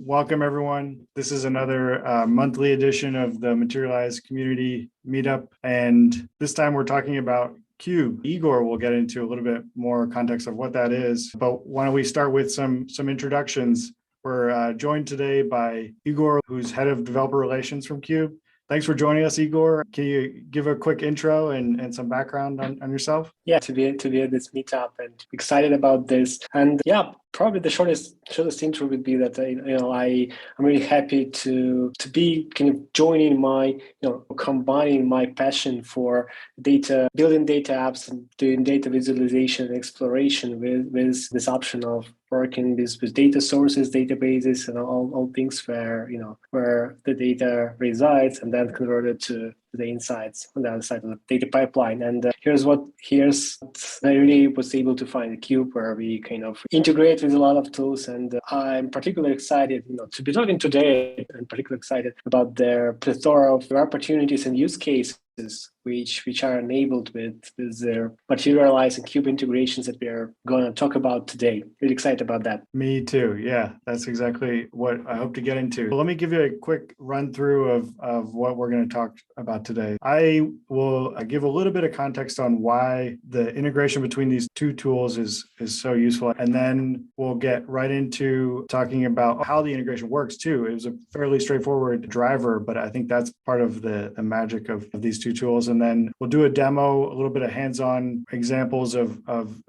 Welcome, everyone. This is another monthly edition of the Materialize Community Meetup. And this time we're talking about Cube. Igor will get into a little bit more context of what that is. But why don't we start with some introductions. We're joined today by Igor, who's head of developer relations from Cube. Thanks for joining us, Igor. Can you give a quick intro and some background on yourself? Yeah, to be at this meetup and excited about this. And yeah, probably the shortest intro would be that I'm really happy to be kind of joining my combining my passion for data, building data apps and doing data visualization and exploration with this option of working with data sources, databases, and all things where the data resides and then converted to the insights on the other side of the data pipeline. And here's what I really was able to find a Cube where we kind of integrate with a lot of tools. And I'm particularly excited, to be talking today. I'm particularly excited about their plethora of opportunities and use cases which are enabled with their Materialize and Cube integrations that we are going to talk about today. Really excited about that. Me too. Yeah, that's exactly what I hope to get into. Well, let me give you a quick run through of what we're going to talk about today. I will give a little bit of context on why the integration between these two tools is so useful. And then we'll get right into talking about how the integration works too. It was a fairly straightforward driver, but I think that's part of the magic of these two tools. And then we'll do a demo, a little bit of hands-on examples of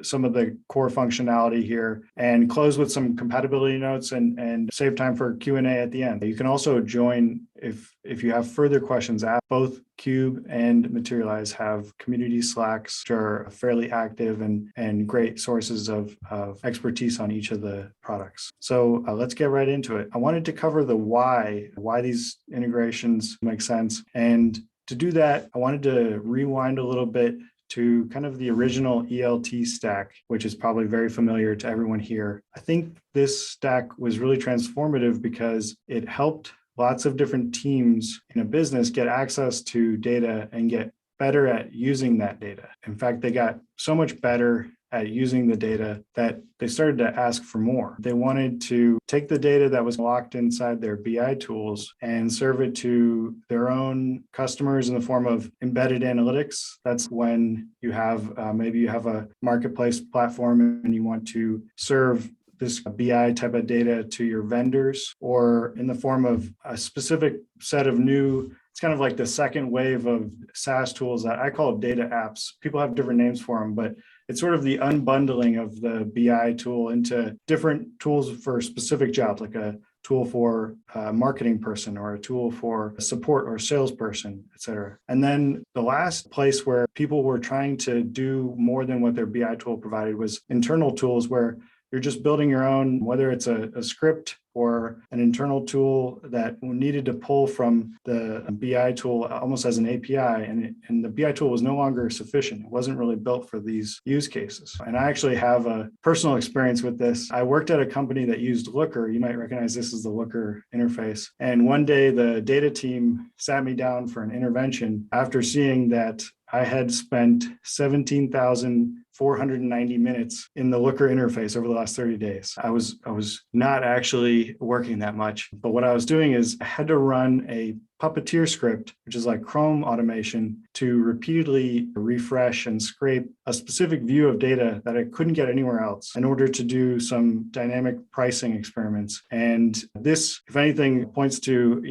some of the core functionality here, and close with some compatibility notes and save time for Q&A at the end. You can also join if you have further questions. Both Cube and Materialize have community Slacks, which are fairly active and great sources of expertise on each of the products. So let's get right into it. I wanted to cover the why these integrations make sense. And to do that, I wanted to rewind a little bit to kind of the original ELT stack, which is probably very familiar to everyone here. I think this stack was really transformative because it helped lots of different teams in a business get access to data and get better at using that data. In fact, they got so much better at using the data that they started to ask for more. They wanted to take the data that was locked inside their BI tools and serve it to their own customers in the form of embedded analytics. That's when you have, maybe you have a marketplace platform and you want to serve this BI type of data to your vendors, or in the form of a specific set of it's kind of like the second wave of SaaS tools that I call data apps. People have different names for them, but it's sort of the unbundling of the BI tool into different tools for specific jobs, like a tool for a marketing person or a tool for a support or salesperson, et cetera. And then the last place where people were trying to do more than what their BI tool provided was internal tools where you're just building your own, whether it's a script or an internal tool that needed to pull from the BI tool almost as an API. And the BI tool was no longer sufficient. It wasn't really built for these use cases. And I actually have a personal experience with this. I worked at a company that used Looker. You might recognize this as the Looker interface. And one day the data team sat me down for an intervention after seeing that I had spent 17,490 minutes in the Looker interface over the last 30 days. I was not actually working that much, but what I was doing is I had to run a Puppeteer script, which is like Chrome automation, to repeatedly refresh and scrape a specific view of data that I couldn't get anywhere else in order to do some dynamic pricing experiments. And this, if anything, points to,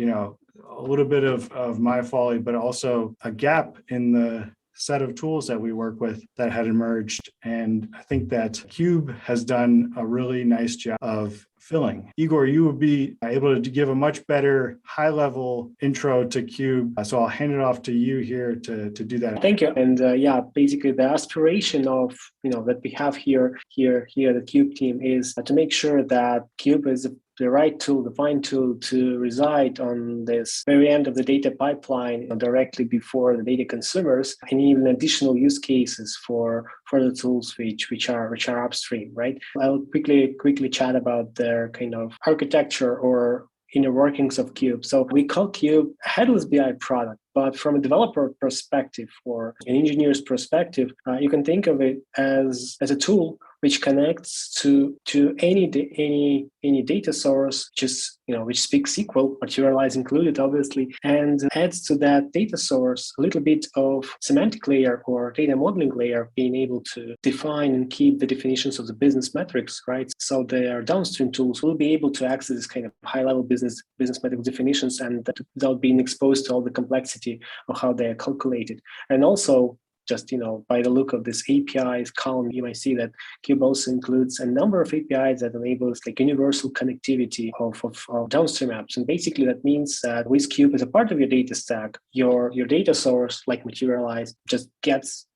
a little bit of my folly, but also a gap in the set of tools that we work with that had emerged. And I think that Cube has done a really nice job of filling. Igor, you would be able to give a much better high-level intro to Cube. So I'll hand it off to you here to do that. Thank you. And basically the aspiration of, that we have here, the Cube team is to make sure that Cube is the right tool, the fine tool to reside on this very end of the data pipeline directly before the data consumers, and even additional use cases for the tools which are upstream, right? I'll quickly chat about their kind of architecture or inner workings of Cube. So we call Cube a headless BI product, but from a developer perspective or an engineer's perspective, you can think of it as a tool which connects to any data source, which speaks SQL, Materialize included, obviously, and adds to that data source a little bit of semantic layer or data modeling layer, being able to define and keep the definitions of the business metrics, right? So their downstream tools will be able to access this kind of high-level business metric definitions, and that without being exposed to all the complexity of how they are calculated. And also, just by the look of this APIs column, you might see that Cube also includes a number of APIs that enables like universal connectivity of downstream apps. And basically that means that with Cube as a part of your data stack, your data source, like Materialize, just gets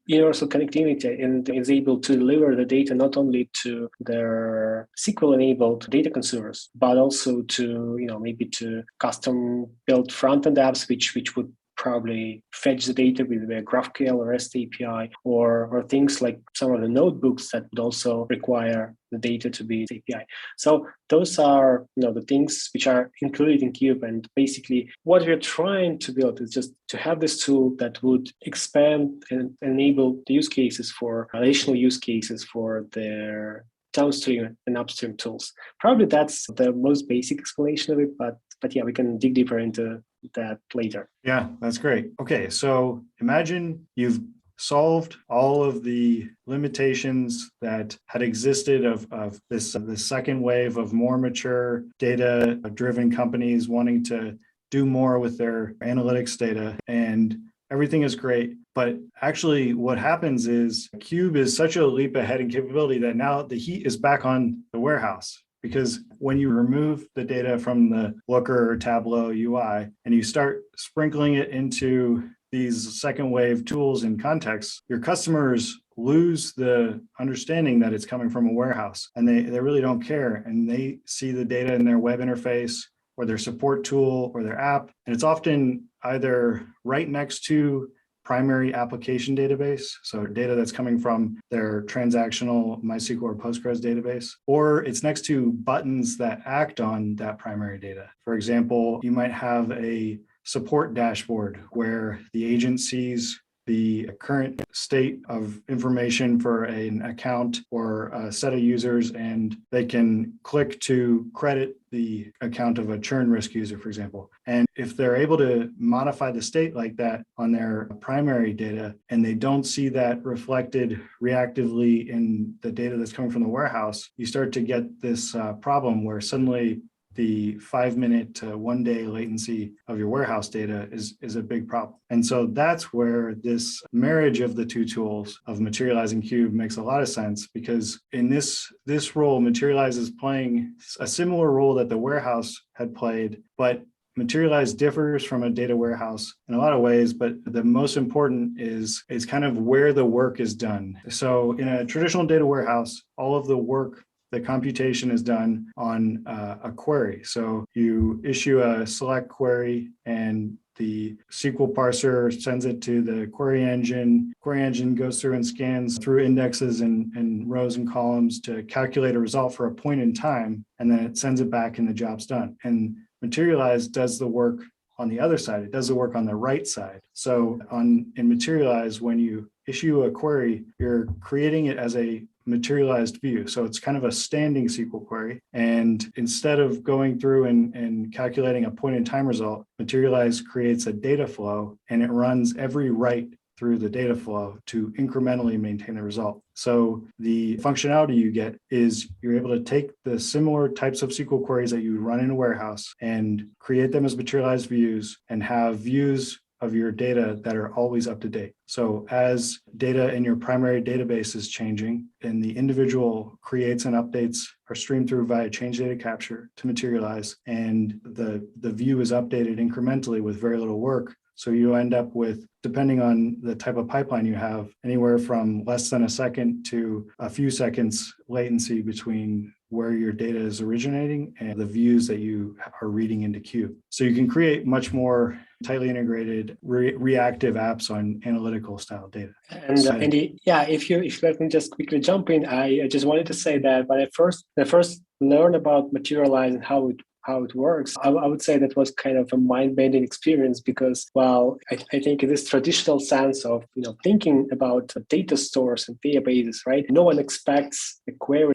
universal connectivity and is able to deliver the data not only to their SQL-enabled data consumers, but also to maybe to custom-built front-end apps, which would probably fetch the data with the GraphQL or REST API, or things like some of the notebooks that would also require the data to be API. So those are the things which are included in Cube. And basically what we're trying to build is just to have this tool that would expand and enable the use cases for additional use cases for their downstream and upstream tools. Probably that's the most basic explanation of it, but yeah, we can dig deeper into that later. Yeah, that's great. Okay, so imagine you've solved all of the limitations that had existed of this second wave of more mature data-driven companies wanting to do more with their analytics data, and everything is great. But actually what happens is Cube is such a leap ahead in capability that now the heat is back on the warehouse. Because when you remove the data from the Looker or Tableau UI and you start sprinkling it into these second wave tools and contexts, your customers lose the understanding that it's coming from a warehouse, and they really don't care. And they see the data in their web interface or their support tool or their app. And it's often either right next to primary application database, so data that's coming from their transactional MySQL or Postgres database, or it's next to buttons that act on that primary data. For example, you might have a support dashboard where the agent sees the current state of information for an account or a set of users, and they can click to credit the account of a churn risk user, for example. And if they're able to modify the state like that on their primary data, and they don't see that reflected reactively in the data that's coming from the warehouse, you start to get this problem where suddenly the 5-minute to 1-day latency of your warehouse data is a big problem. And so that's where this marriage of the two tools of Materialize and Cube makes a lot of sense, because in this role, Materialize is playing a similar role that the warehouse had played, but Materialize differs from a data warehouse in a lot of ways, but the most important is kind of where the work is done. So in a traditional data warehouse, all of the work, the computation is done on a query. So you issue a select query and the SQL parser sends it to the query engine. Query engine goes through and scans through indexes and rows and columns to calculate a result for a point in time, and then it sends it back and the job's done. And Materialize does the work on the other side. It does the work on the right side. So in Materialize, when you issue a query, you're creating it as a materialized view. So it's kind of a standing SQL query. And instead of going through and calculating a point in time result, Materialize creates a data flow, and it runs every write through the data flow to incrementally maintain the result. So the functionality you get is you're able to take the similar types of SQL queries that you run in a warehouse and create them as materialized views, and have views of your data that are always up to date. So as data in your primary database is changing and the individual creates and updates are streamed through via change data capture to Materialize, and the view is updated incrementally with very little work. So you end up with, depending on the type of pipeline you have, anywhere from less than a second to a few seconds latency between where your data is originating and the views that you are reading into Cube. So you can create much more tightly integrated reactive apps on analytical style data. And if you let me just quickly jump in, I just wanted to say that when I first learned about Materialize and how how it works. I would say that was kind of a mind-bending experience because, well, I think in this traditional sense of, thinking about data stores and databases, right? No one expects a query,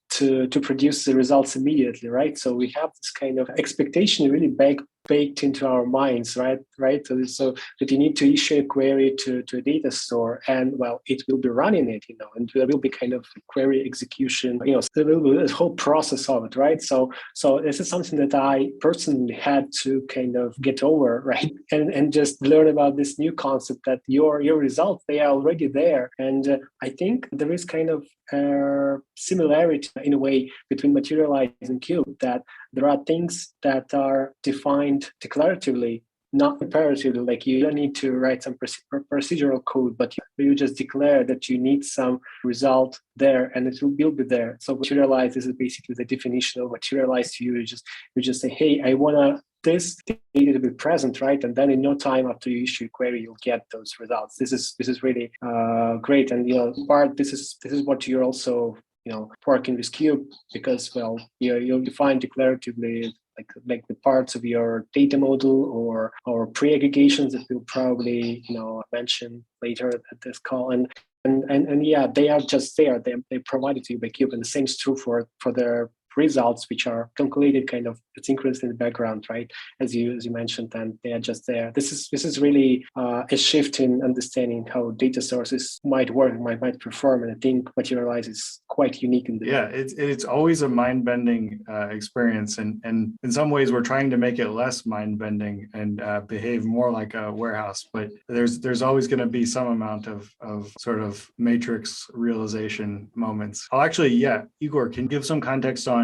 to produce the results immediately, right? So we have this kind of expectation really baked into our minds, right? So that you need to issue a query to a data store, and well, it will be running it, and there will be kind of query execution, so there will be a whole process of it, right? So this is something that I personally had to kind of get over, right? And just learn about this new concept that your results, they are already there. And I think there is kind of similarity in a way between Materialize and Cube, that there are things that are defined declaratively, not imperatively. Like you don't need to write some procedural code, but you just declare that you need some result there, and it will be there. So Materialize is basically the definition of Materialize to you. You just say, hey, I wanna this data to be present, right? And then in no time after you issue a query, you'll get those results. This is really great. And this is what you're also working with Cube, because well, you'll define declaratively like the parts of your data model or preaggregations that we'll probably mention later at this call. And yeah, they are just there. They provided to you by Cube, and the same is true for their results, which are calculated kind of synchronously in the background, right? As you mentioned, and they are just there. This is really a shift in understanding how data sources might work, might perform, and I think Materialize is quite unique in the Yeah, it's always a mind-bending experience, and in some ways we're trying to make it less mind-bending and behave more like a warehouse. But there's always going to be some amount of sort of matrix realization moments. Igor, can you give some context on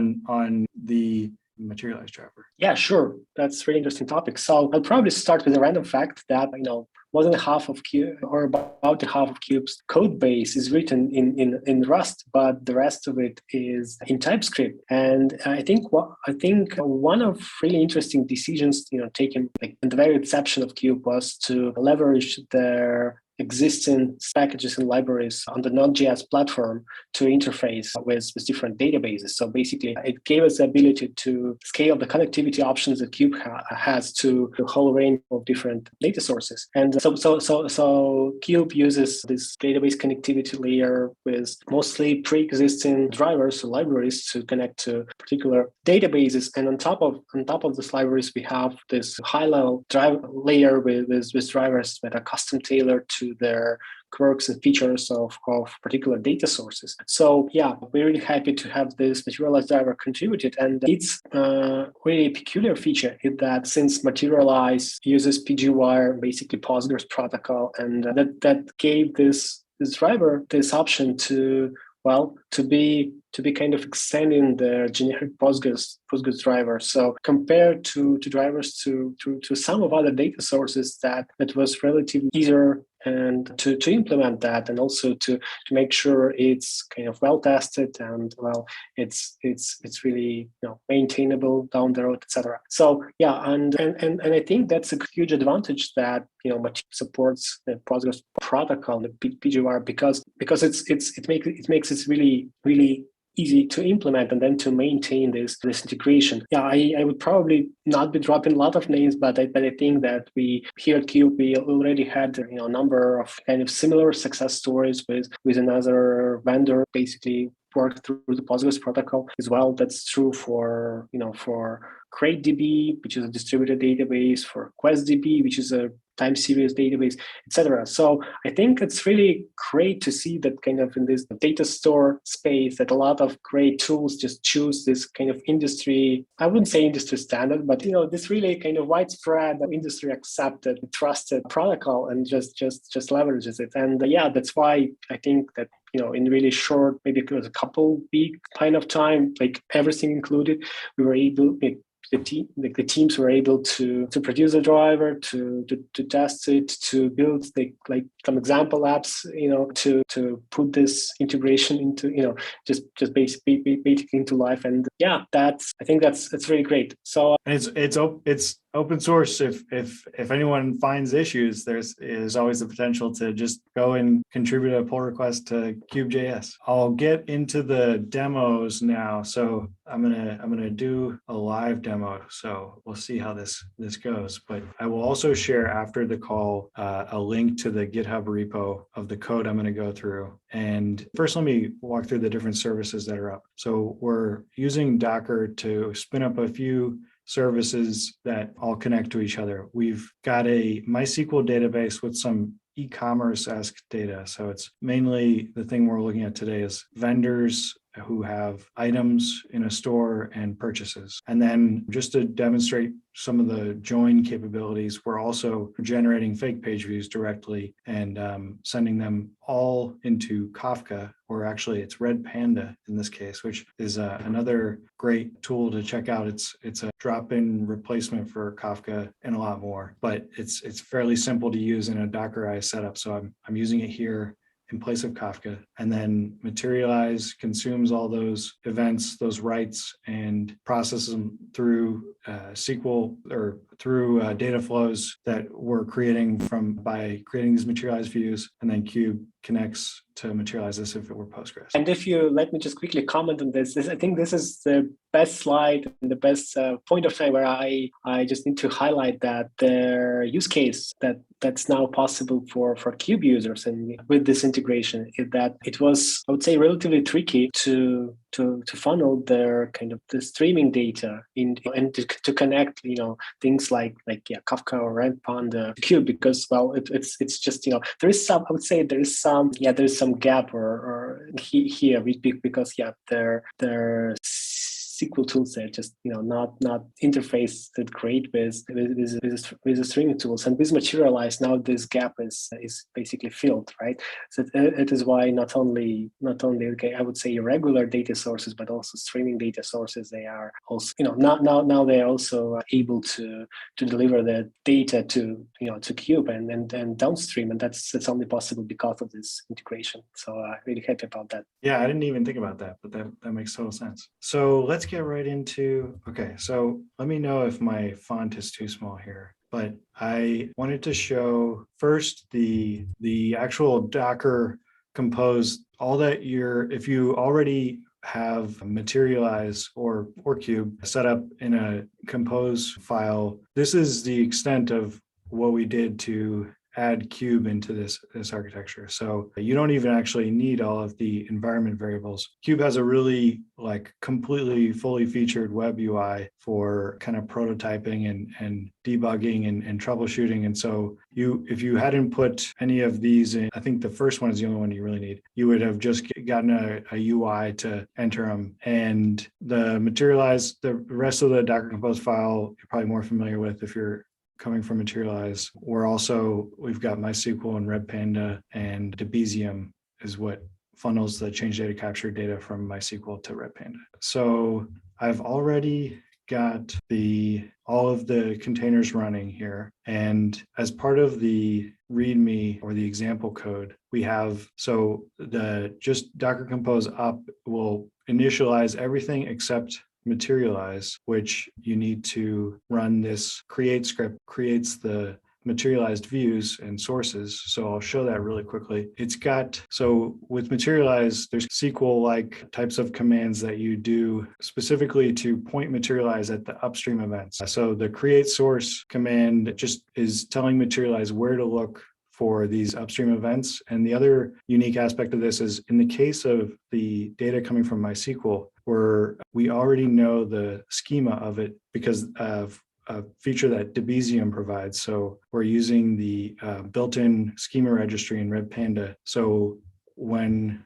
the Materialize driver? Yeah, sure. That's a really interesting topic. So I'll probably start with a random fact that more than half of Cube, or about half of Cube's code base is written in Rust, but the rest of it is in TypeScript. And I think one of really interesting decisions taken in the very inception of Cube was to leverage their existing packages and libraries on the Node.js platform to interface with different databases. So basically, it gave us the ability to scale the connectivity options that Cube has to a whole range of different data sources. And so Cube uses this database connectivity layer with mostly pre-existing drivers or libraries to connect to particular databases. And on top of these libraries, we have this high-level driver layer with drivers that are custom tailored to their quirks and features of particular data sources. So yeah, we're really happy to have this Materialize driver contributed. And it's really a peculiar feature in that since Materialize uses PGWire, basically Postgres protocol, and that gave this driver this option to be kind of extending the generic Postgres driver. So compared to drivers to some of other data sources, that was relatively easier and to implement that, and also to make sure it's kind of well tested and it's really maintainable down the road, etc. So yeah, and I think that's a huge advantage that supports the Postgres protocol, the PGWire, because it makes it really easy to implement and then to maintain this integration. Yeah, I would probably not be dropping a lot of names, but I think that we here at Cube, we already had a number of kind of similar success stories with another vendor, basically worked through the Postgres protocol as well. That's true for CrateDB, which is a distributed database, for QuestDB, which is a time series database, etc. So I think it's really great to see that kind of in this data store space that a lot of great tools just choose this kind of industry, I wouldn't say industry standard, but this really kind of widespread industry accepted, trusted protocol, and just leverages it. And yeah, that's why I think that in really short, maybe it was a couple week kind of time, like everything included, we were able, the teams were able to produce a driver, to test it, to build some example apps, to put this integration into, just basically into life. And yeah, I think that's really great. So it's open source. If anyone finds issues, there's always the potential to just go and contribute a pull request to Cube.js. I'll get into the demos now. So I'm gonna do a live demo. So we'll see how this goes. But I will also share after the call a link to the GitHub repo of the code I'm gonna go through. And first, let me walk through the different services that are up. So we're using Docker to spin up a few services that all connect to each other. We've got a MySQL database with some e-commerce-esque data. So it's mainly the thing we're looking at today is vendors who have items in a store and purchases. And then just to demonstrate some of the join capabilities, we're also generating fake page views directly and sending them all into Kafka, or actually it's Red Panda in this case, which is another great tool to check out. It's a drop-in replacement for Kafka and a lot more, but it's fairly simple to use in a Dockerized setup. So I'm using it here in place of Kafka. And then Materialize consumes all those events, those writes, and processes them through SQL or through data flows that we're creating by creating these Materialize views. And then Cube connects to Materialize this if it were Postgres. And if you let me just quickly comment on this, I think this is the best slide and the best point of time where I just need to highlight that the use case that's now possible for Cube users and with this integration is that it was, I would say, relatively tricky to funnel their kind of the streaming data in and to connect things like Kafka or Red Panda to Cube, because it's just there is some, I would say there is some gap or here because their SQL tools are just not interfaced great with the streaming tools, and with Materialize now this gap is basically filled, right? So it is why not only I would say regular data sources but also streaming data sources, they are also now they are also able to deliver the data to Cube and downstream, and that's only possible because of this integration. So really happy about that. Yeah, I didn't even think about that, but that makes total sense. So let's get right into, okay, so let me know if my font is too small here, but I wanted to show first the actual Docker Compose, all that if you already have Materialize or Cube set up in a Compose file, this is the extent of what we did to add Cube into this architecture. So you don't even actually need all of the environment variables. Cube has a really completely fully featured web UI for kind of prototyping and debugging and troubleshooting. And so if you hadn't put any of these in, I think the first one is the only one you really need. You would have just gotten a UI to enter them. And the Materialize, the rest of the Docker Compose file, you're probably more familiar with if you're coming from Materialize. We've got MySQL and Red Panda, and Debezium is what funnels the change data capture data from MySQL to Red Panda. So I've already got all of the containers running here. And as part of the README or the example code, we have, so just Docker Compose up will initialize everything except Materialize, which you need to run this create script, creates the materialized views and sources. So I'll show that really quickly. So with Materialize, there's SQL-like types of commands that you do specifically to point Materialize at the upstream events. So the create source command just is telling Materialize where to look for these upstream events. And the other unique aspect of this is in the case of the data coming from MySQL, we already know the schema of it because of a feature that Debezium provides. So we're using the built-in schema registry in Red Panda. So when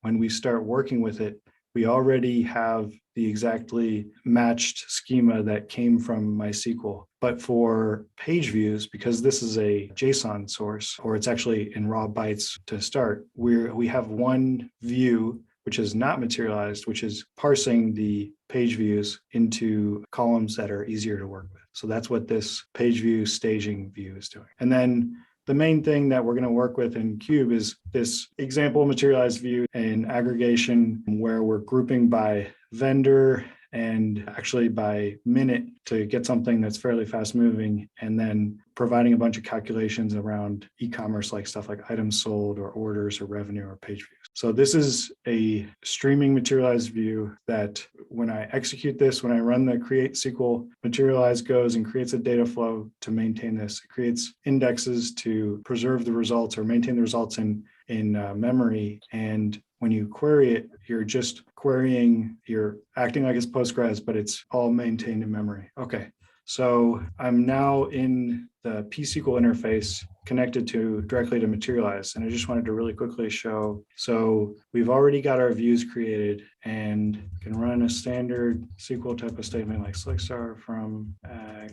we start working with it, we already have the exactly matched schema that came from MySQL. But for page views, because this is a JSON source, or it's actually in raw bytes to start, we have one view which is not materialized, which is parsing the page views into columns that are easier to work with. So that's what this page view staging view is doing. And then the main thing that we're going to work with in Cube is this example materialized view and aggregation, where we're grouping by vendor and actually by minute to get something that's fairly fast moving, and then providing a bunch of calculations around e-commerce, like stuff like items sold or orders or revenue or page views. So this is a streaming Materialize view that when I execute this, when I run the create SQL, Materialize goes and creates a data flow to maintain this. It creates indexes to preserve the results or maintain the results in memory. And when you query it, you're just querying, you're acting like it's Postgres, but it's all maintained in memory. Okay. So I'm now in the pSQL interface connected directly to Materialize. And I just wanted to really quickly show. So we've already got our views created and can run a standard SQL type of statement like select star from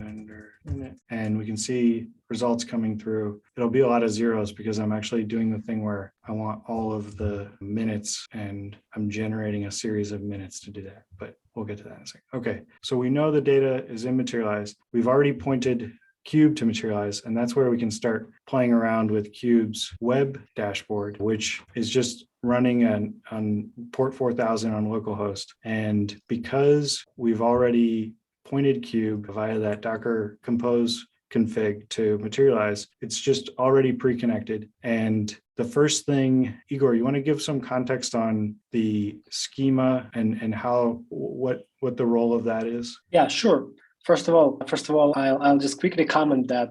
under init, and we can see results coming through. It'll be a lot of zeros because I'm actually doing the thing where I want all of the minutes and I'm generating a series of minutes to do that. But we'll get to that in a second. Okay, so we know the data is in Materialize. We've already pointed Cube to Materialize, and that's where we can start playing around with Cube's web dashboard, which is just running on port 4000 on localhost. And because we've already pointed Cube via that Docker Compose config to Materialize, it's just already pre-connected. And the first thing, Igor, you want to give some context on the schema and what the role of that is? Yeah, sure. First of all, I'll just quickly comment that,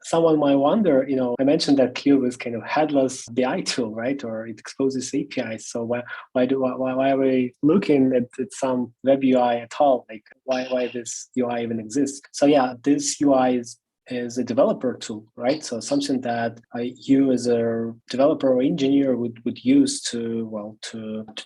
someone might wonder, I mentioned that Cube is kind of headless BI tool, right? Or it exposes APIs. So why are we looking at some web UI at all? Like why this UI even exists? So yeah, this UI is a developer tool, right? So something that you as a developer or engineer would use to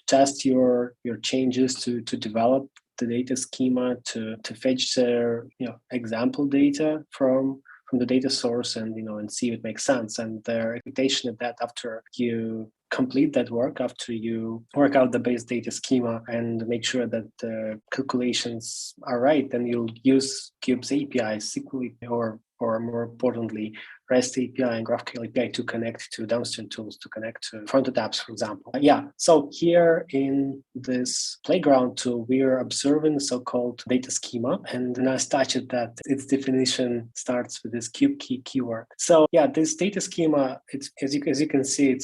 test your changes, to develop the data schema, to fetch their example data from the data source and see if it makes sense. And their expectation is that after you complete that work, after you work out the base data schema and make sure that the calculations are right, then you'll use Cube's API, SQL, or more importantly, REST API and GraphQL API to connect to downstream tools, to connect to front-end apps, for example. So here in this playground tool, we are observing the so-called data schema. And nice touch it that its definition starts with this cube key keyword. So this data schema, it's as you can see,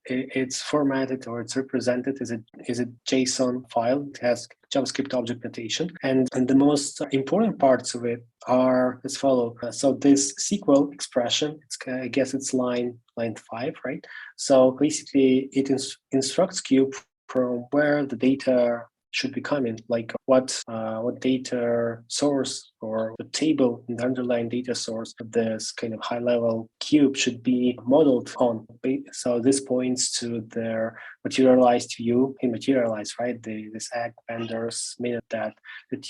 it's formatted or it's represented as a JSON file. It has JavaScript object notation. And the most important parts of it are as follow. So this SQL expression, I guess it's line 5, right? So basically it instructs Cube from where the data should be coming, like what data source or the table in the underlying data source of this kind of high-level cube should be modeled on. So this points to their materialized view in Materialize, right? This ag vendors minute that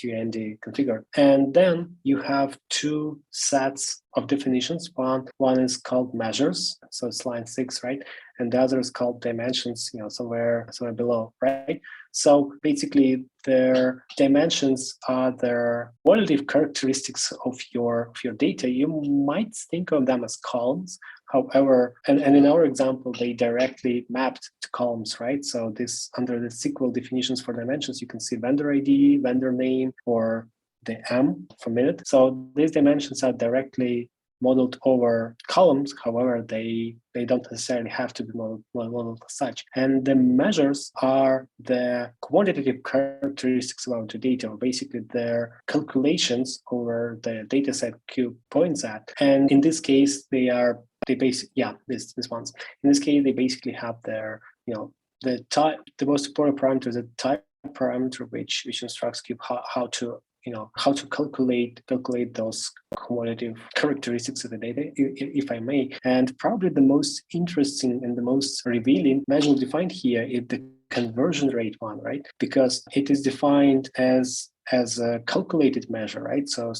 you and the configure. And then you have two sets of definitions. One is called measures, so it's line 6, right? And the other is called dimensions, somewhere below, right? So basically, their dimensions are their qualitative characteristics of your data. You might think of them as columns. However, and in our example, they directly mapped to columns, right? So this under the SQL definitions for dimensions, you can see vendor ID, vendor name, or the M for minute. So these dimensions are directly modeled over columns. However, they don't necessarily have to be modeled as such. And the measures are the quantitative characteristics about the data, or basically their calculations over the data set Cube points at. And in this case, these ones. In this case, they basically have their, the type, the most important parameter is a type parameter which instructs Cube how to calculate those qualitative characteristics of the data, if I may. And probably the most interesting and the most revealing measure defined here is the conversion rate one, right? Because it is defined as a calculated measure, right? So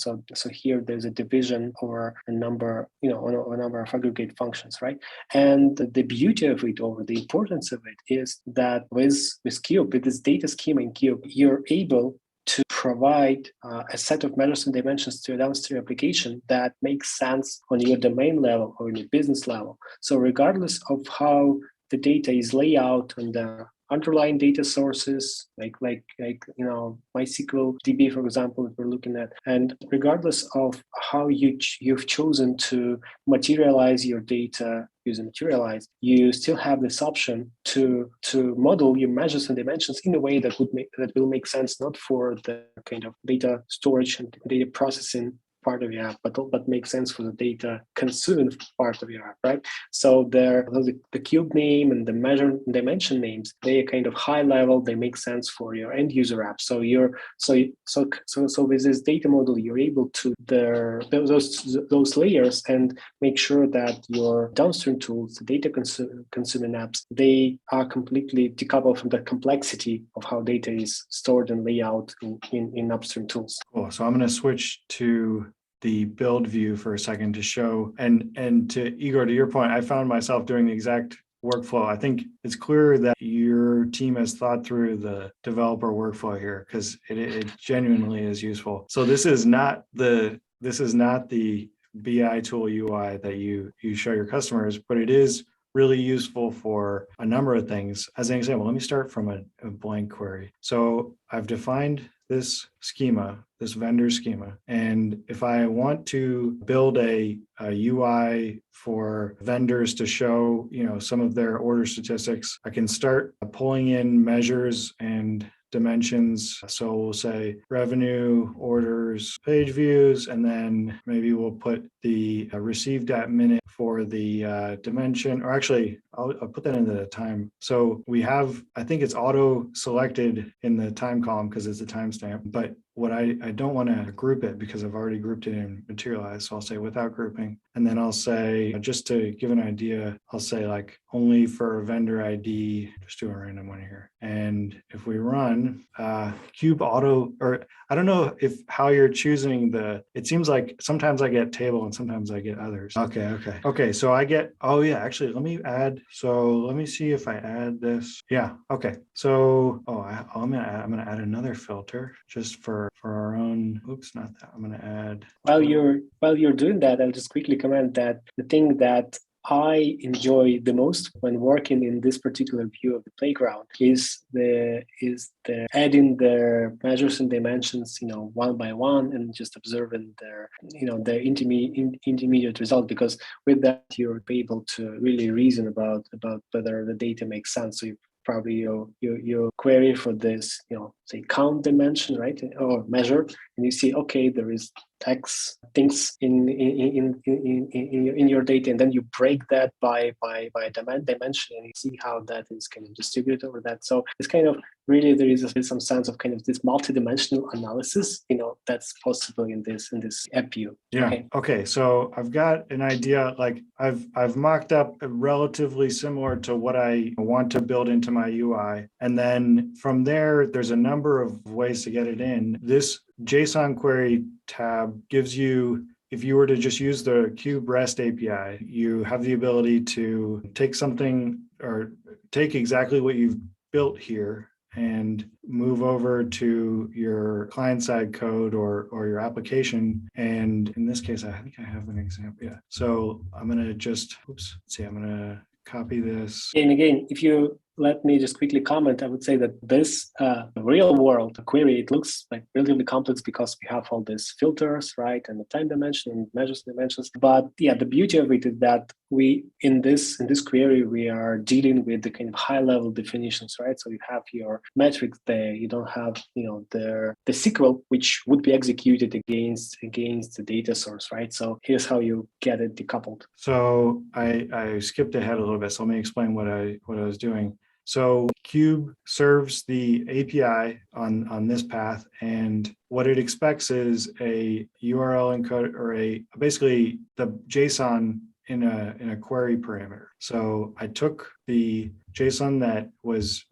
here there's a division over a number, a number of aggregate functions, right? And the beauty of it, or the importance of it, is that with Cube, with this data schema in Cube, you're able to provide a set of measures and dimensions to a downstream application that makes sense on your domain level or in your business level. So regardless of how the data is laid out on the underlying data sources, like MySQL DB, for example, that we're looking at. And regardless of how you've chosen to materialize your data using Materialize, you still have this option to model your measures and dimensions in a way that will make sense, not for the kind of data storage and data processing part of your app, but makes sense for the data consuming part of your app, right? So the cube name and the measure and dimension names, they are kind of high level, they make sense for your end user app. So with this data model, you're able to those layers and make sure that your downstream tools, the data consuming apps, they are completely decoupled from the complexity of how data is stored and laid out in upstream tools. Cool. So I'm going to switch to the build view for a second to show, and to Igor, to your point, I found myself doing the exact workflow. I think it's clear that your team has thought through the developer workflow here, because it genuinely is useful. So this is not the BI tool UI that you show your customers, but it is really useful for a number of things. As an example, let me start from a blank query. So I've defined this schema, this vendor schema. And if I want to build a UI for vendors to show, some of their order statistics, I can start pulling in measures and dimensions. So we'll say revenue, orders, page views, and then maybe we'll put the received at minute for the dimension, or actually I'll put that into the time. So we have, I think it's auto selected in the time column because it's a timestamp, but what I don't want to group it because I've already grouped it in Materialize. So I'll say without grouping. And then I'll say, just to give an idea, I'll say like only for vendor ID, just do a random one here. And if we run Cube Auto, or I don't know how you're choosing it seems like sometimes I get table and sometimes I get others. Okay. So I get, actually let me see if I add this. Yeah. Okay. So, I'm going to add another filter just for our own, not that. I'm going to add. While you're doing that, I'll just quickly comment that the thing that I enjoy the most when working in this particular view of the playground is the adding their measures and dimensions, one by one, and just observing their intermediate result. Because with that, you're able to really reason about whether the data makes sense. So probably your query for this, say count dimension, right, or measure, and you see, okay, there is X things in your data, and then you break that by dimension, and you see how that is kind of distributed over that. So it's kind of really there is some sense of kind of this multidimensional analysis, that's possible in this app view. Yeah. Okay. So I've got an idea. Like I've mocked up relatively similar to what I want to build into my UI, and then from there, there's a number of ways to get it in. This JSON query tab gives you, if you were to just use the Cube REST API, you have the ability to take something or take exactly what you've built here and move over to your client-side code or your application. And in this case, I think I have an example. Yeah. So I'm going to I'm going to copy this. And again, if you let me just quickly comment, I would say that this real world query, it looks like relatively complex because we have all these filters, right? And the time dimension and measures dimensions. But yeah, the beauty of it is that we, in this query, we are dealing with the kind of high level definitions, right? So you have your metrics there. You don't have, the SQL, which would be executed against the data source, right? So here's how you get it decoupled. So I skipped ahead a little bit. So let me explain what I was doing. So Cube serves the API on this path, and what it expects is a URL encode or basically the JSON in a query parameter. So I took the JSON that was,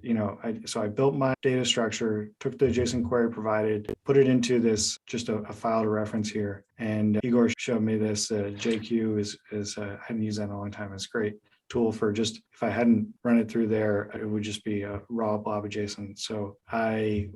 so I built my data structure, took the JSON query provided, put it into this, just a file to reference here. And Igor showed me this. JQ is I hadn't used that in a long time. It's great tool for just, if I hadn't run it through there, it would just be a raw blob of JSON. So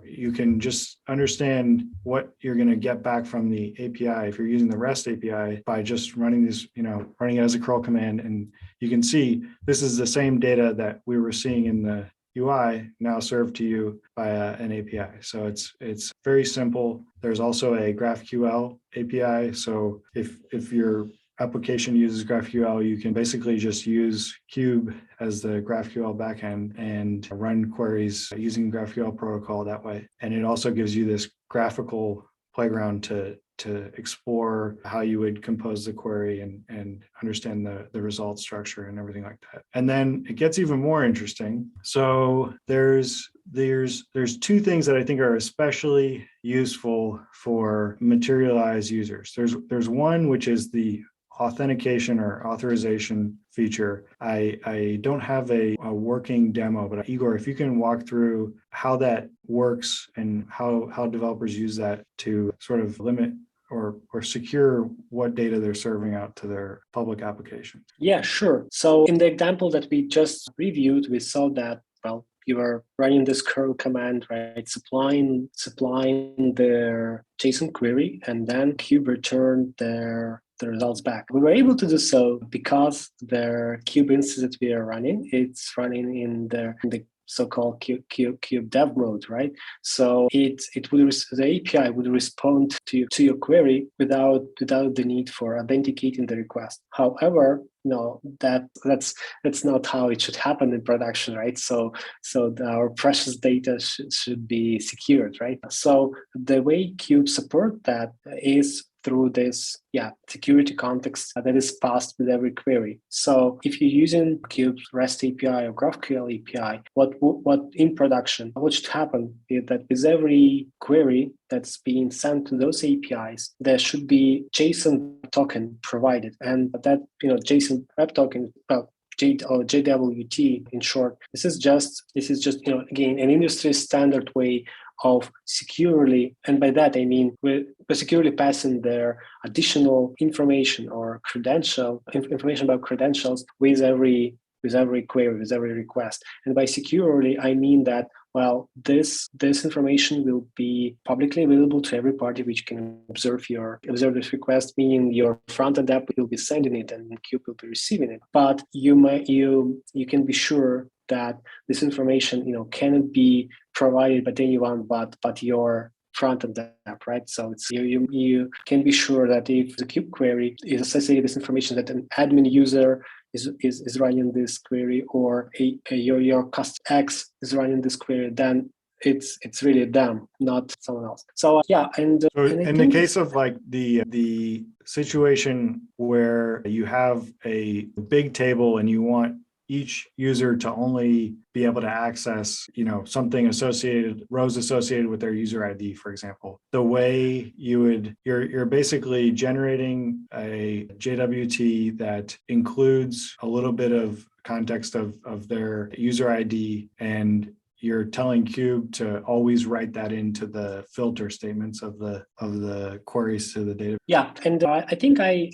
you can just understand what you're going to get back from the API if you're using the REST API by just running this, running it as a curl command. And you can see this is the same data that we were seeing in the UI now served to you by an API. So it's very simple. There's also a GraphQL API. So if your application uses GraphQL, you can basically just use Cube as the GraphQL backend and run queries using GraphQL protocol that way. And it also gives you this graphical playground to explore how you would compose the query and understand the result structure and everything like that. And then it gets even more interesting. So there's two things that I think are especially useful for Materialize users. There's one which is the authentication or authorization feature. I don't have a working demo, but Igor, if you can walk through how that works and how developers use that to sort of limit or secure what data they're serving out to their public applications. Yeah, sure. So in the example that we just reviewed, we saw that, well, you are running this curl command, right? Supplying their JSON query, and then Cube returned the results back. We were able to do so because the Cube instance that we are running, it's running in the so-called Cube dev mode, right? So the API would respond to your query without the need for authenticating the request. However, that's not how it should happen in production, right? So our precious data should be secured, right? So the way Cube support that is through this security context that is passed with every query. So if you're using Cube's REST API or GraphQL API, what in production, what should happen is that with every query that's being sent to those APIs, there should be JSON token provided, and that JSON web token, or JWT in short. This is just again an industry standard way of securely, and by that I mean we're securely passing their additional information or information about credentials with every query, with every request. And by securely, I mean that, well, this information will be publicly available to every party which can observe this request, meaning your front-end app will be sending it and Cube will be receiving it. But you can be sure that this information cannot be provided by anyone but your front-end app, right? So it's you can be sure that if the Cube query is associated with this information, that an admin user is running this query, or your custom X is running this query, then it's really them, not someone else. So and in the case of like the situation where you have a big table and you want each user to only be able to access, something rows associated with their user ID, for example. The way you're basically generating a JWT that includes a little bit of context of their user ID, and you're telling Cube to always write that into the filter statements of the queries to the data. Yeah, and I think I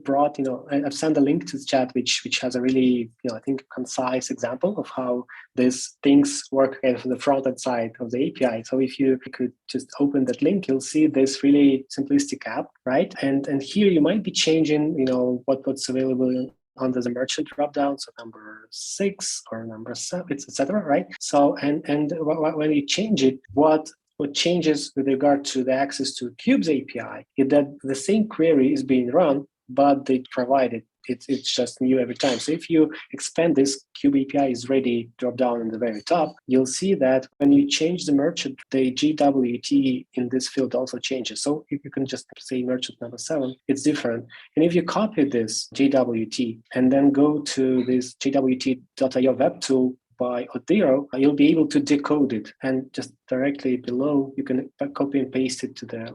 brought, I've sent a link to the chat which has a really, I think, concise example of how these things work from the front-end side of the API. So if you could just open that link, you'll see this really simplistic app, right? And here you might be changing, what's available under the merchant dropdown, so number 6 or number 7, etc. Right? So and when you change it, what changes with regard to the access to Cube's API is that the same query is being run, but they provided it's just new every time. So if you expand this Cube API is ready drop down in the very top, you'll see that when you change the merchant, the JWT in this field also changes. So if you can just say merchant number 7, it's different. And if you copy this JWT and then go to this JWT.io web tool by Auth0, you'll be able to decode it, and just directly below you can copy and paste it to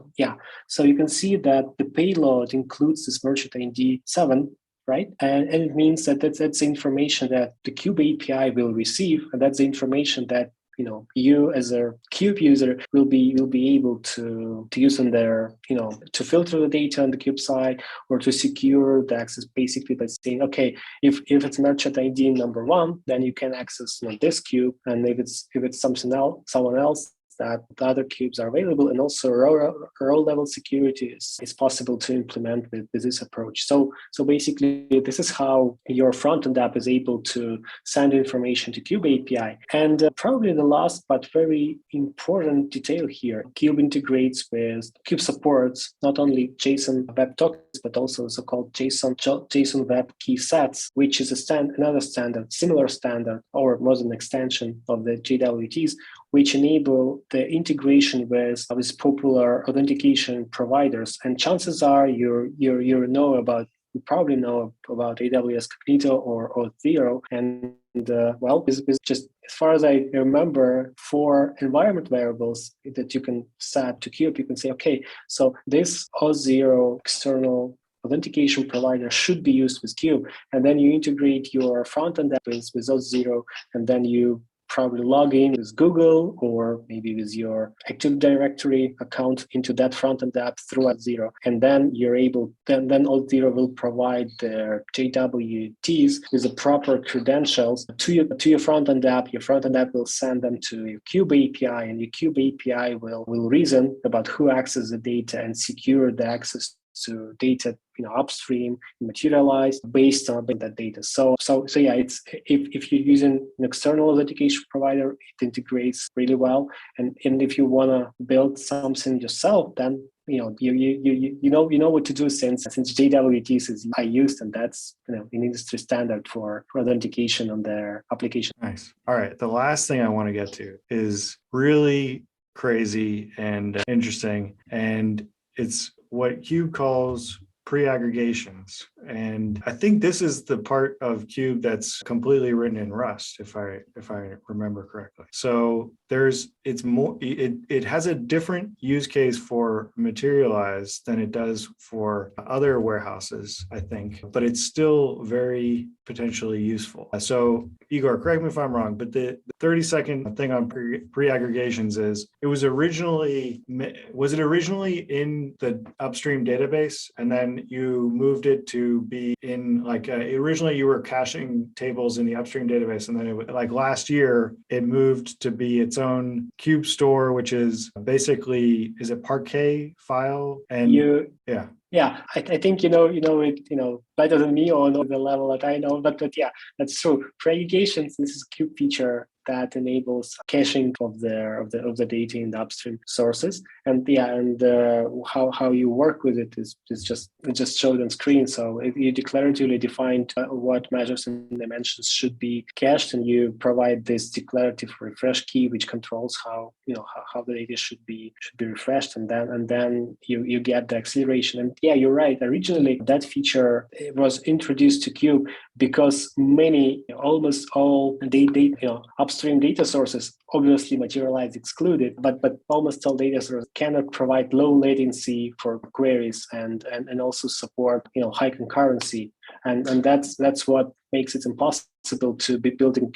so you can see that the payload includes this merchant ID 7, right? And it means that that's the information that the Cube API will receive, and that's the information that you as a Cube user will be able to use in their, to filter the data on the Cube side, or to secure the access basically by saying, okay, if it's merchant ID number 1, then you can access this Cube, and if it's someone else, that the other cubes are available, and also row level security is possible to implement with this approach. So basically, this is how your front-end app is able to send information to Cube API. And probably the last but very important detail here, Cube integrates with, Cube supports not only JSON web tokens, but also so-called JSON web key sets, which is another standard, similar standard, or was an extension of the JWTs, which enable the integration with popular authentication providers. And chances are you probably know about AWS Cognito or Auth0. And it's just, as far as I remember, for environment variables that you can set to Cube, you can say, okay, so this Auth0 external authentication provider should be used with Cube. And then you integrate your front-end app with Auth0, and then you probably log in with Google or maybe with your Active Directory account into that front-end app through Auth0. And then you're able, then Auth0 will provide their JWTs with the proper credentials to your front-end app. Your front-end app will send them to your Cube API, and your Cube API will reason about who accesses the data and secure the access to data, upstream, Materialize based on that data. So yeah, it's if you're using an external authentication provider, it integrates really well. And if you want to build something yourself, then you know what to do since JWTs is used, and that's an industry standard for authentication on their application. Nice. All right. The last thing I want to get to is really crazy and interesting, and it's what Cube calls preaggregations. And I think this is the part of Cube that's completely written in Rust, if I remember correctly. So it has a different use case for Materialize than it does for other warehouses, I think, but it's still very potentially useful. So Igor, correct me if I'm wrong, but the 30-second thing on preaggregations is was it originally in the upstream database, and then you moved it to be in originally you were caching tables in the upstream database, and then last year it moved to be its own Cube store, which is basically, is it Parquet file? And Yeah, I think you know it better than me, or know the level that I know. But yeah, that's true. Preaggregations, this is a Cube feature that enables caching of the data in the upstream sources. And how you work with it is just showed on screen. So you declaratively defined what measures and dimensions should be cached, and you provide this declarative refresh key, which controls how the data should be refreshed, and then you get the acceleration. And yeah, you're right. Originally, that feature was introduced to Cube because almost all upstream data sources, obviously Materialize excluded, but almost all data sources cannot provide low latency for queries and also support high concurrency. And that's what makes it impossible to be building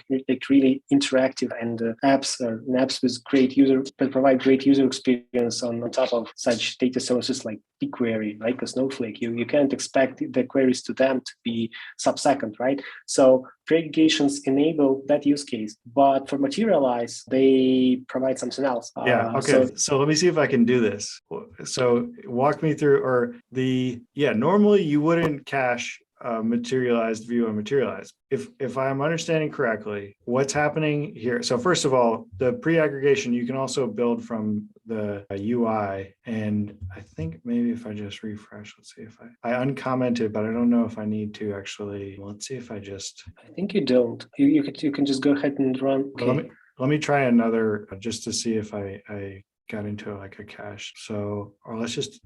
really interactive and apps that provide great user experience on top of such data sources like BigQuery, like a Snowflake. You can't expect the queries to them to be sub-second, right? So preaggregations enable that use case, but for Materialize, they provide something else. Yeah. Okay. So let me see if I can do this. So walk me through, normally you wouldn't cache materialized view and Materialize. If I'm understanding correctly, what's happening here? So first of all, the pre-aggregation you can also build from the UI, and I think maybe if I just refresh, let's see if I uncommented, but I don't know if I need to actually. Let's see if I think you don't. You can just go ahead and run. Okay. Let me try another just to see if I got into a cache. So, or let's just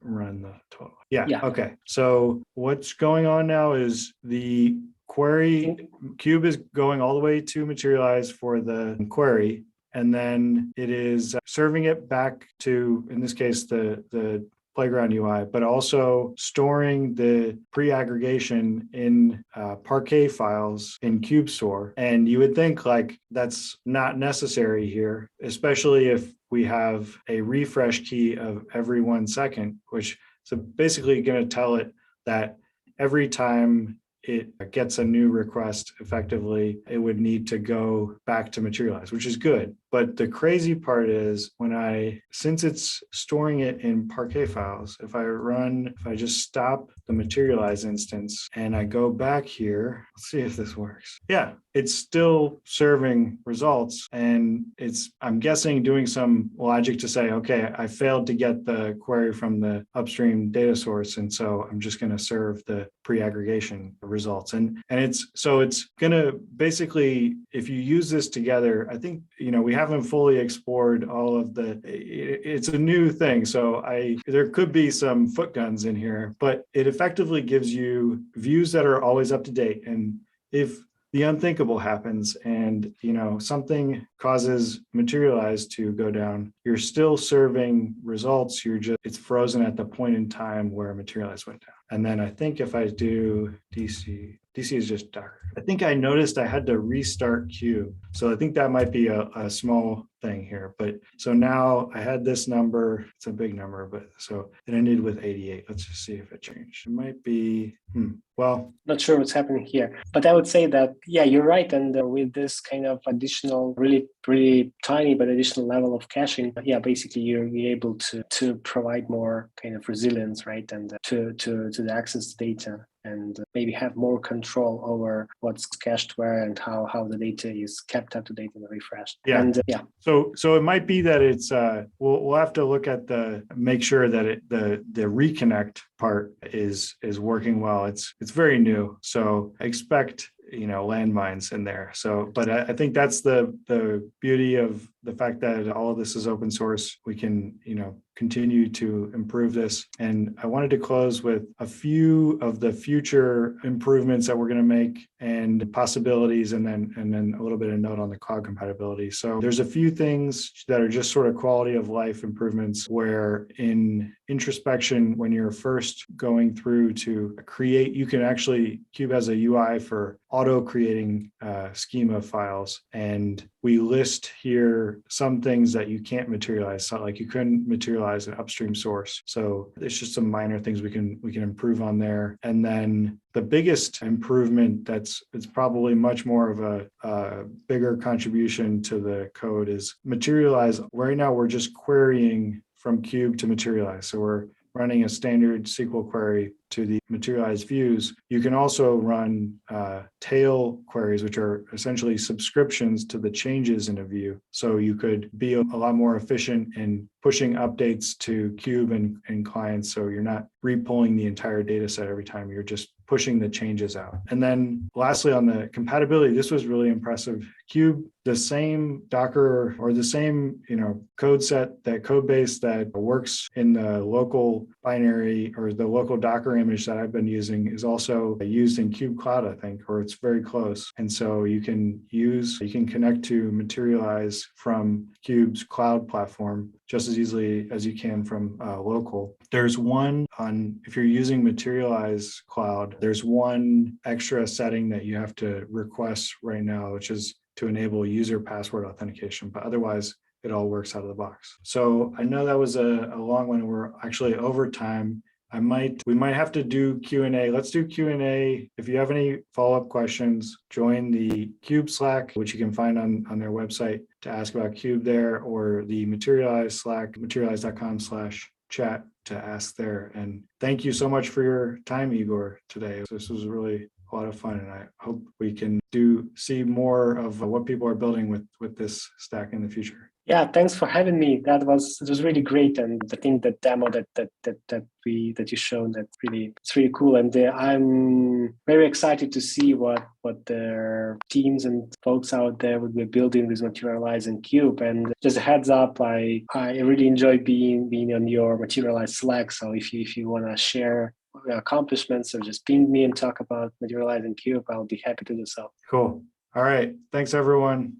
run the total. Yeah. Okay. So what's going on now is the query Cube is going all the way to Materialize for the query, and then it is serving it back to, in this case, the Playground UI, but also storing the pre-aggregation in Parquet files in Cube Store. And you would think that's not necessary here, especially if we have a refresh key of every 1 second, which is basically going to tell it that every time it gets a new request, effectively, it would need to go back to Materialize, which is good. But the crazy part is since it's storing it in Parquet files, if I just stop the Materialize instance and I go back here, let's see if this works. Yeah, it's still serving results. And I'm guessing, doing some logic to say, okay, I failed to get the query from the upstream data source. And so I'm just going to serve the pre-aggregation results. And it's going to basically, if you use this together, I think, we haven't fully explored all of it's a new thing. So there could be some foot guns in here, but it effectively gives you views that are always up to date. And if the unthinkable happens and something causes Materialize to go down, you're still serving results. It's frozen at the point in time where Materialize went down. And then I think if I do DC is just Docker. I think I noticed I had to restart Cube. So I think that might be a small thing here. But so now I had this number. It's a big number, but so it ended with 88. Let's just see if it changed. It might be, well. Not sure what's happening here, but I would say that, yeah, you're right. And with this kind of additional, really, really tiny, but additional level of caching, yeah, basically you're able to provide more kind of resilience, right? And to the access data, and maybe have more control over what's cached where and how the data is kept up to date and refreshed. Yeah. And So it might be that it's we'll have to look at make sure that the reconnect part is working well. It's very new, so I expect landmines in there. So, but I think that's the beauty of the fact that all of this is open source. We can continue to improve this. And I wanted to close with a few of the future improvements that we're going to make and possibilities, and then a little bit of note on the cloud compatibility. So there's a few things that are just sort of quality of life improvements, where in introspection, when you're first going through to create, Cube has a UI for auto creating schema files. And we list here some things that you can't materialize. So like you couldn't materialize an upstream source. So it's just some minor things we can improve on there. And then the biggest improvement it's probably much more of a bigger contribution to the code is Materialize. Right now, we're just querying from Cube to Materialize. So we're running a standard SQL query to the Materialize views. You can also run tail queries, which are essentially subscriptions to the changes in a view. So you could be a lot more efficient in pushing updates to Cube and clients. So you're not repulling the entire data set every time. You're just pushing the changes out. And then lastly, on the compatibility, this was really impressive. Cube, the same Docker or the same code base that works in the local binary or the local Docker image that I've been using is also used in Cube Cloud, I think, or it's very close. And so you can connect to Materialize from Cube's cloud platform just as easily as you can from local. There's if you're using Materialize Cloud, there's one extra setting that you have to request right now, which is to enable user password authentication, but otherwise it all works out of the box. So I know that was a long one. We're actually over time. We might have to do Q&A. Let's do Q&A. If you have any follow-up questions, join the Cube Slack, which you can find on their website, to ask about Cube there, or the Materialize Slack, materialize.com/chat, to ask there. And thank you so much for your time, Igor, today. This was really a lot of fun, and I hope we can see more of what people are building with this stack in the future. Yeah, thanks for having me. It was really great, and I think the demo that you showed, it's really cool. And I'm very excited to see what the teams and folks out there would be building with Materialize and Cube. And just a heads up, I really enjoy being on your Materialize Slack. So if you want to share accomplishments, or just ping me and talk about Materialize and Cube, I'll be happy to do so. Cool. All right. Thanks, everyone.